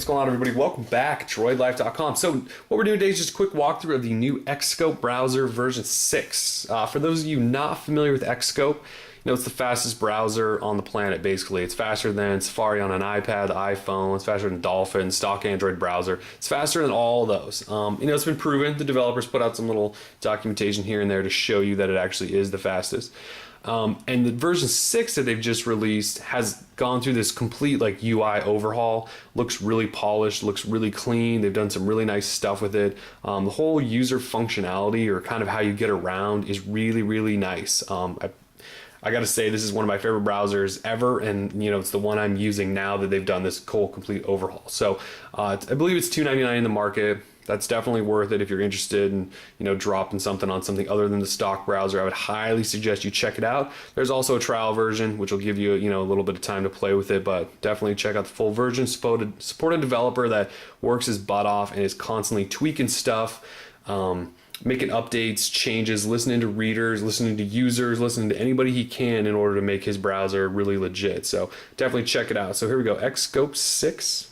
What's going on, everybody? Welcome back, droidlife.com. So what we're doing today is just a quick walkthrough of the new xScope browser version 6. For those of you not familiar with xScope, it's the fastest browser on the planet, basically. It's faster than Safari on an iPad, the iPhone. It's faster than Dolphin, stock Android browser. It's faster than all of those. It's been proven. The developers put out some little documentation here and there to show you that it actually is the fastest. And the version 6 that they've just released has gone through this complete UI overhaul. Looks really polished, looks really clean. They've done some really nice stuff with it. The whole user functionality, or kind of how you get around, is really, really nice. I gotta say, this is one of my favorite browsers ever, and it's the one I'm using now that they've done this whole complete overhaul. So I believe it's $2.99 in the market. That's definitely worth it if you're interested in dropping something on something other than the stock browser. I would highly suggest you check it out. There's also a trial version which will give you a little bit of time to play with it, but definitely check out the full version. Support a developer that works his butt off and is constantly tweaking stuff, making updates, changes, listening to readers, listening to users, listening to anybody he can in order to make his browser really legit. So definitely check it out. So here we go, xScope 6.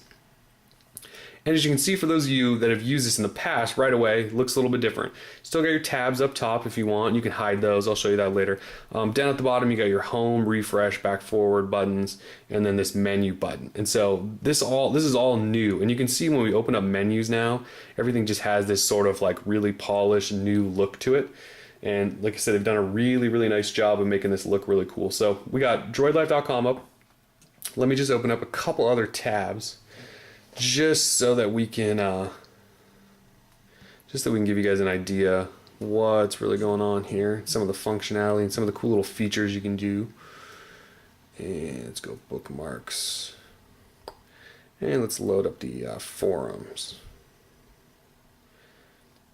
And as you can see, for those of you that have used this in the past, right away, it looks a little bit different. Still got your tabs up top if you want. You can hide those. I'll show you that later. Down at the bottom, you got your home, refresh, back, forward buttons, and then this menu button. And so this is all new. And you can see when we open up menus now, everything just has this sort of really polished new look to it. And like I said, they've done a really, really nice job of making this look really cool. So we got droidlife.com up. Let me just open up a couple other tabs, just so that we can give you guys an idea what's really going on here, some of the functionality and some of the cool little features you can do. And let's go bookmarks, and let's load up the forums.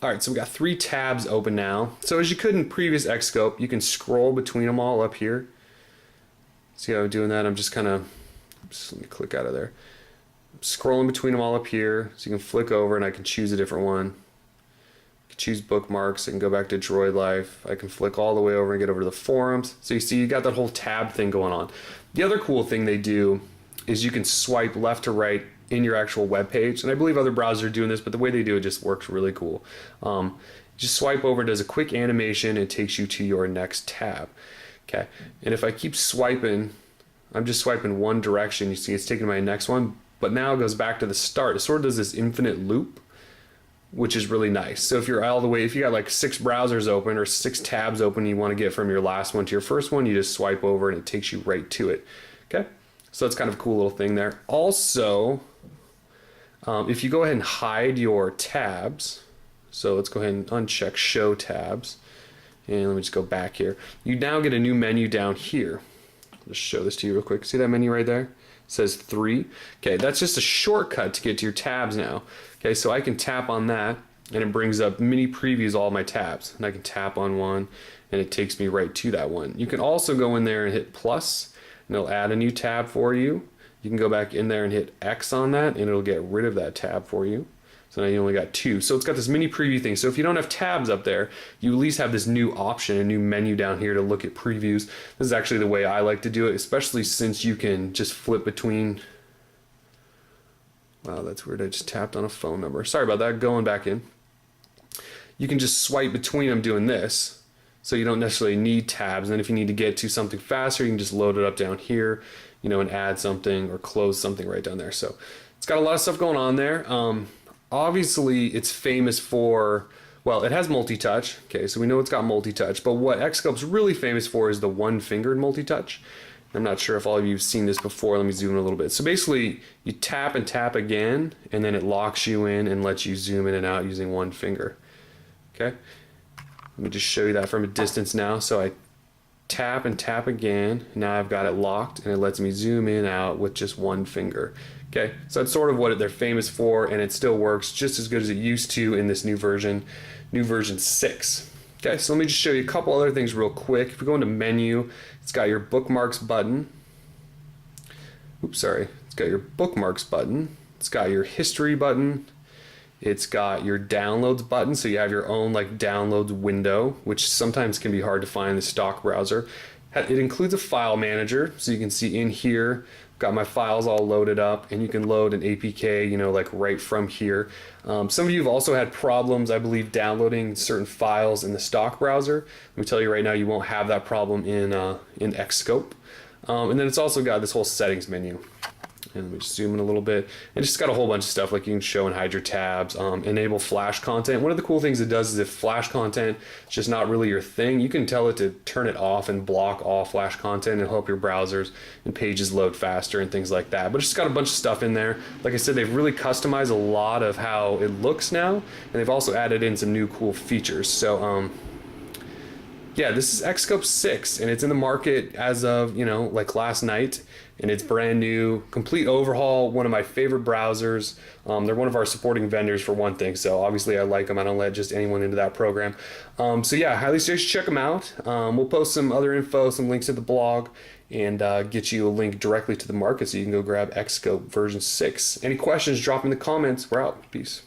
Alright, so we got 3 tabs open now. So as you could in previous xScope, you can scroll between them all up here. See how I'm doing that? Let me click out of there. Scrolling between them all up here, so you can flick over and I can choose a different one. I can choose bookmarks. I can go back to Droid Life. I can flick all the way over and get over to the forums. So you see, you got that whole tab thing going on. The other cool thing they do is you can swipe left to right in your actual web page, and I believe other browsers are doing this, but the way they do it just works really cool. Just swipe over, does a quick animation, and takes you to your next tab. Okay, and if I keep swiping, I'm just swiping one direction. You see, it's taking my next one. But now it goes back to the start. It sort of does this infinite loop, which is really nice. So if you're all the way, if you got 6 browsers open or 6 tabs open, you want to get from your last one to your first one, you just swipe over and it takes you right to it. Okay, so that's kind of a cool little thing there. Also, if you go ahead and hide your tabs, so let's go ahead and uncheck show tabs, and let me just go back here. You now get a new menu down here. I'll just show this to you real quick. See that menu right there? It says 3. Okay, that's just a shortcut to get to your tabs now. Okay, so I can tap on that and it brings up mini previews all my tabs, and I can tap on one and it takes me right to that one. You can also go in there and hit plus and it'll add a new tab for you. You can go back in there and hit X on that and it'll get rid of that tab for you. So now you only got 2. So it's got this mini preview thing. So if you don't have tabs up there, you at least have this new option, a new menu down here to look at previews. This is actually the way I like to do it, especially since you can just flip between. Wow, that's weird. I just tapped on a phone number. Sorry about that. Going back in. You can just swipe between them doing this. So you don't necessarily need tabs. And if you need to get to something faster, you can just load it up down here, and add something or close something right down there. So it's got a lot of stuff going on there. Obviously, it's famous for, well, it has multi-touch. Okay, so we know it's got multi-touch, but what xScope's really famous for is the one-fingered multi-touch. I'm not sure if all of you have seen this before. Let me zoom in a little bit. So basically, you tap and tap again, and then it locks you in and lets you zoom in and out using one finger. Okay, let me just show you that from a distance now. So I tap and tap again. Now I've got it locked, and it lets me zoom in and out with just one finger. Okay, so that's sort of what they're famous for, and it still works just as good as it used to in this new version 6. Okay, so let me just show you a couple other things real quick. If we go into menu, it's got your bookmarks button. Oops, sorry. It's got your bookmarks button. It's got your history button. It's got your downloads button, so you have your own downloads window, which sometimes can be hard to find in the stock browser. It includes a file manager, so you can see in here, got my files all loaded up, and you can load an APK, you know, like right from here. Some of you have also had problems, I believe, downloading certain files in the stock browser. Let me tell you right now, you won't have that problem in xScope. And then it's also got this whole settings menu. And let me just zoom in a little bit. And just got a whole bunch of stuff like you can show and hide your tabs, enable flash content. One of the cool things it does is if flash content is just not really your thing, you can tell it to turn it off and block all flash content and help your browsers and pages load faster and things like that. But it's just got a bunch of stuff in there. Like I said, they've really customized a lot of how it looks now, and they've also added in some new cool features. So yeah, this is xScope 6, and it's in the market as of, you know, like last night, and it's brand new, complete overhaul, one of my favorite browsers. They're one of our supporting vendors for one thing, so obviously I like them. I don't let just anyone into that program. So yeah, highly suggest you check them out. We'll post some other info, some links at the blog, and get you a link directly to the market so you can go grab xScope version 6. Any questions, drop in the comments. We're out. Peace.